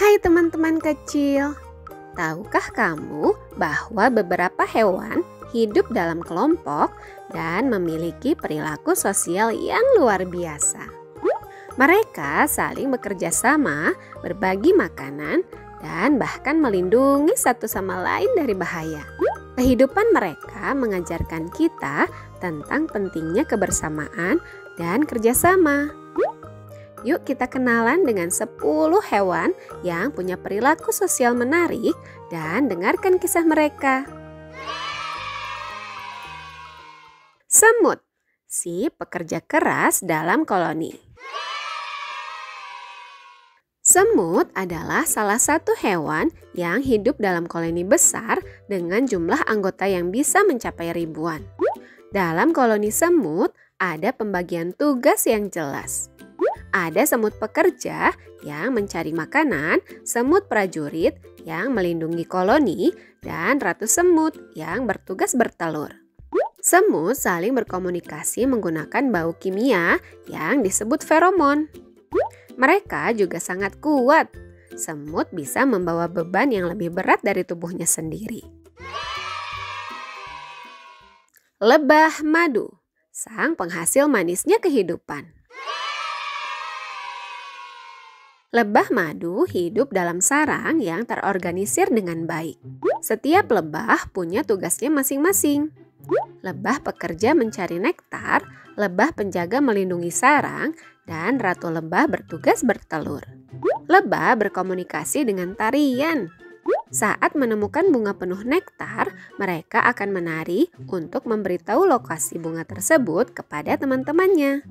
Hai teman-teman kecil, tahukah kamu bahwa beberapa hewan hidup dalam kelompok dan memiliki perilaku sosial yang luar biasa? Mereka saling bekerja sama, berbagi makanan, dan bahkan melindungi satu sama lain dari bahaya. Kehidupan mereka mengajarkan kita tentang pentingnya kebersamaan dan kerjasama. Yuk kita kenalan dengan 10 hewan yang punya perilaku sosial menarik dan dengarkan kisah mereka. Semut, si pekerja keras dalam koloni. Semut adalah salah satu hewan yang hidup dalam koloni besar dengan jumlah anggota yang bisa mencapai ribuan. Dalam koloni semut ada pembagian tugas yang jelas. Ada semut pekerja yang mencari makanan, semut prajurit yang melindungi koloni, dan ratu semut yang bertugas bertelur. Semut saling berkomunikasi menggunakan bau kimia yang disebut feromon. Mereka juga sangat kuat. Semut bisa membawa beban yang lebih berat dari tubuhnya sendiri. Lebah madu, sang penghasil manisnya kehidupan. Lebah madu hidup dalam sarang yang terorganisir dengan baik. Setiap lebah punya tugasnya masing-masing. Lebah pekerja mencari nektar, lebah penjaga melindungi sarang, dan ratu lebah bertugas bertelur. Lebah berkomunikasi dengan tarian. Saat menemukan bunga penuh nektar, mereka akan menari untuk memberitahu lokasi bunga tersebut kepada teman-temannya.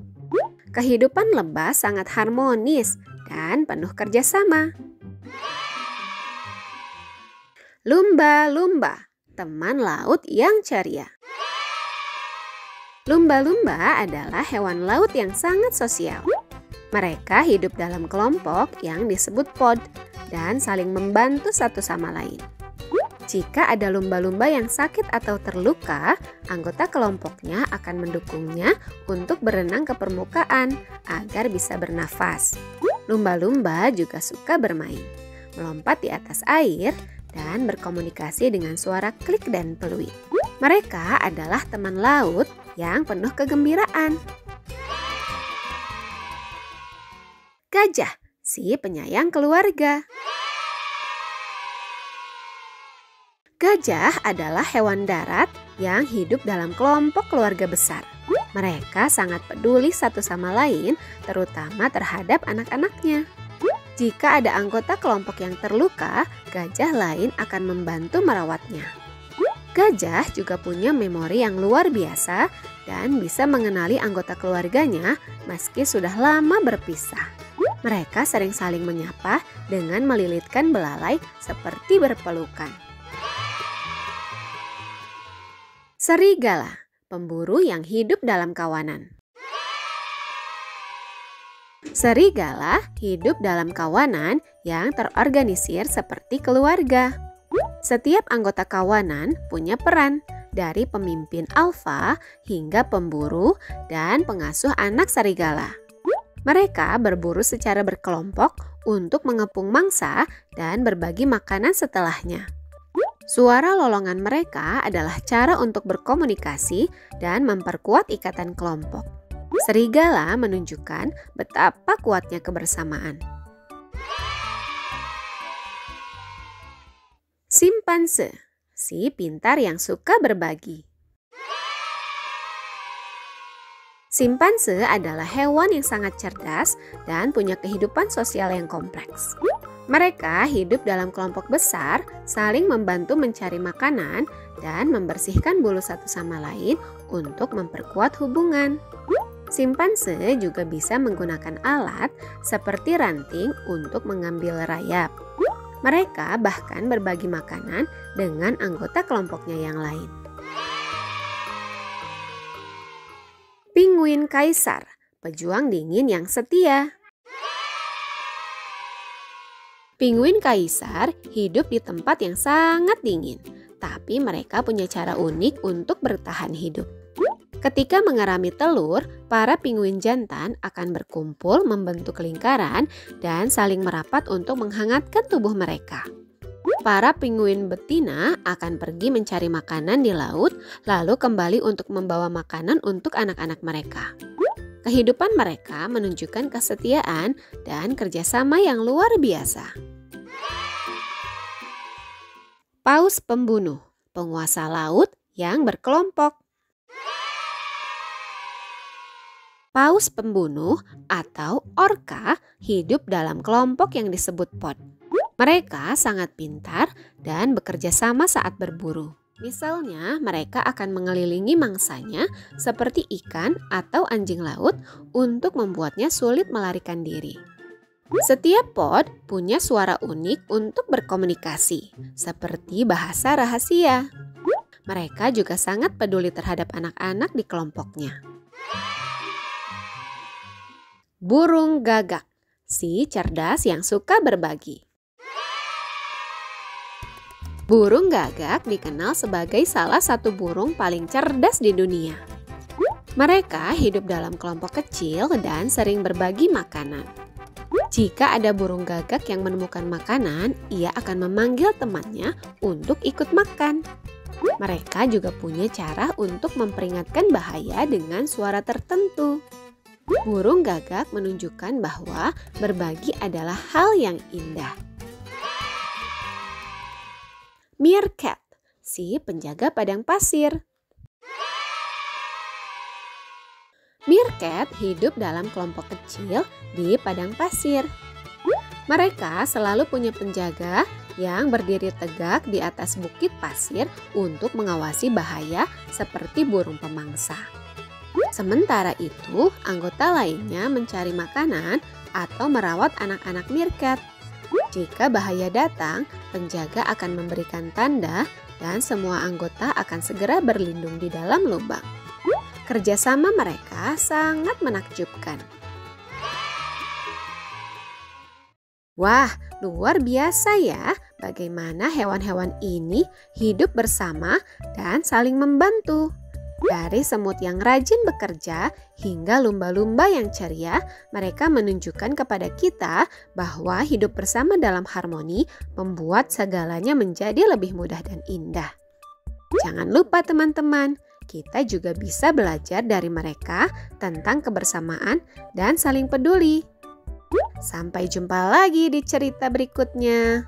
Kehidupan lebah sangat harmonis dan penuh kerjasama. Lumba-lumba, teman laut yang ceria. Lumba-lumba adalah hewan laut yang sangat sosial. Mereka hidup dalam kelompok yang disebut pod dan saling membantu satu sama lain. Jika ada lumba-lumba yang sakit atau terluka, anggota kelompoknya akan mendukungnya untuk berenang ke permukaan agar bisa bernafas. Lumba-lumba juga suka bermain, melompat di atas air, dan berkomunikasi dengan suara klik dan peluit. Mereka adalah teman laut yang penuh kegembiraan. Gajah, si penyayang keluarga. Gajah adalah hewan darat yang hidup dalam kelompok keluarga besar. Mereka sangat peduli satu sama lain, terutama terhadap anak-anaknya. Jika ada anggota kelompok yang terluka, gajah lain akan membantu merawatnya. Gajah juga punya memori yang luar biasa dan bisa mengenali anggota keluarganya meski sudah lama berpisah. Mereka sering saling menyapa dengan melilitkan belalai seperti berpelukan. Serigala, pemburu yang hidup dalam kawanan. Serigala hidup dalam kawanan yang terorganisir seperti keluarga. Setiap anggota kawanan punya peran, dari pemimpin alfa hingga pemburu dan pengasuh anak serigala. Mereka berburu secara berkelompok untuk mengepung mangsa dan berbagi makanan setelahnya. Suara lolongan mereka adalah cara untuk berkomunikasi dan memperkuat ikatan kelompok. Serigala menunjukkan betapa kuatnya kebersamaan. Simpanse, si pintar yang suka berbagi. Simpanse adalah hewan yang sangat cerdas dan punya kehidupan sosial yang kompleks. Mereka hidup dalam kelompok besar, saling membantu mencari makanan, dan membersihkan bulu satu sama lain untuk memperkuat hubungan. Simpanse juga bisa menggunakan alat seperti ranting untuk mengambil rayap. Mereka bahkan berbagi makanan dengan anggota kelompoknya yang lain. Pinguin kaisar, pejuang dingin yang setia. Pinguin kaisar hidup di tempat yang sangat dingin, tapi mereka punya cara unik untuk bertahan hidup. Ketika mengerami telur, para pinguin jantan akan berkumpul membentuk lingkaran dan saling merapat untuk menghangatkan tubuh mereka. Para pinguin betina akan pergi mencari makanan di laut, lalu kembali untuk membawa makanan untuk anak-anak mereka. Kehidupan mereka menunjukkan kesetiaan dan kerjasama yang luar biasa. Paus pembunuh, penguasa laut yang berkelompok. Paus pembunuh atau orca hidup dalam kelompok yang disebut pod. Mereka sangat pintar dan bekerja sama saat berburu. Misalnya, mereka akan mengelilingi mangsanya seperti ikan atau anjing laut untuk membuatnya sulit melarikan diri. Setiap pod punya suara unik untuk berkomunikasi, seperti bahasa rahasia. Mereka juga sangat peduli terhadap anak-anak di kelompoknya. Burung gagak, si cerdas yang suka berbagi. Burung gagak dikenal sebagai salah satu burung paling cerdas di dunia. Mereka hidup dalam kelompok kecil dan sering berbagi makanan. Jika ada burung gagak yang menemukan makanan, ia akan memanggil temannya untuk ikut makan. Mereka juga punya cara untuk memperingatkan bahaya dengan suara tertentu. Burung gagak menunjukkan bahwa berbagi adalah hal yang indah. Meerkat, si penjaga padang pasir. Meerkat hidup dalam kelompok kecil di padang pasir. Mereka selalu punya penjaga yang berdiri tegak di atas bukit pasir untuk mengawasi bahaya seperti burung pemangsa. Sementara itu, anggota lainnya mencari makanan atau merawat anak-anak meerkat. Jika bahaya datang, penjaga akan memberikan tanda dan semua anggota akan segera berlindung di dalam lubang. Kerjasama mereka sangat menakjubkan. Wah, luar biasa ya bagaimana hewan-hewan ini hidup bersama dan saling membantu. Dari semut yang rajin bekerja hingga lumba-lumba yang ceria, mereka menunjukkan kepada kita bahwa hidup bersama dalam harmoni membuat segalanya menjadi lebih mudah dan indah. Jangan lupa teman-teman, kita juga bisa belajar dari mereka tentang kebersamaan dan saling peduli. Sampai jumpa lagi di cerita berikutnya.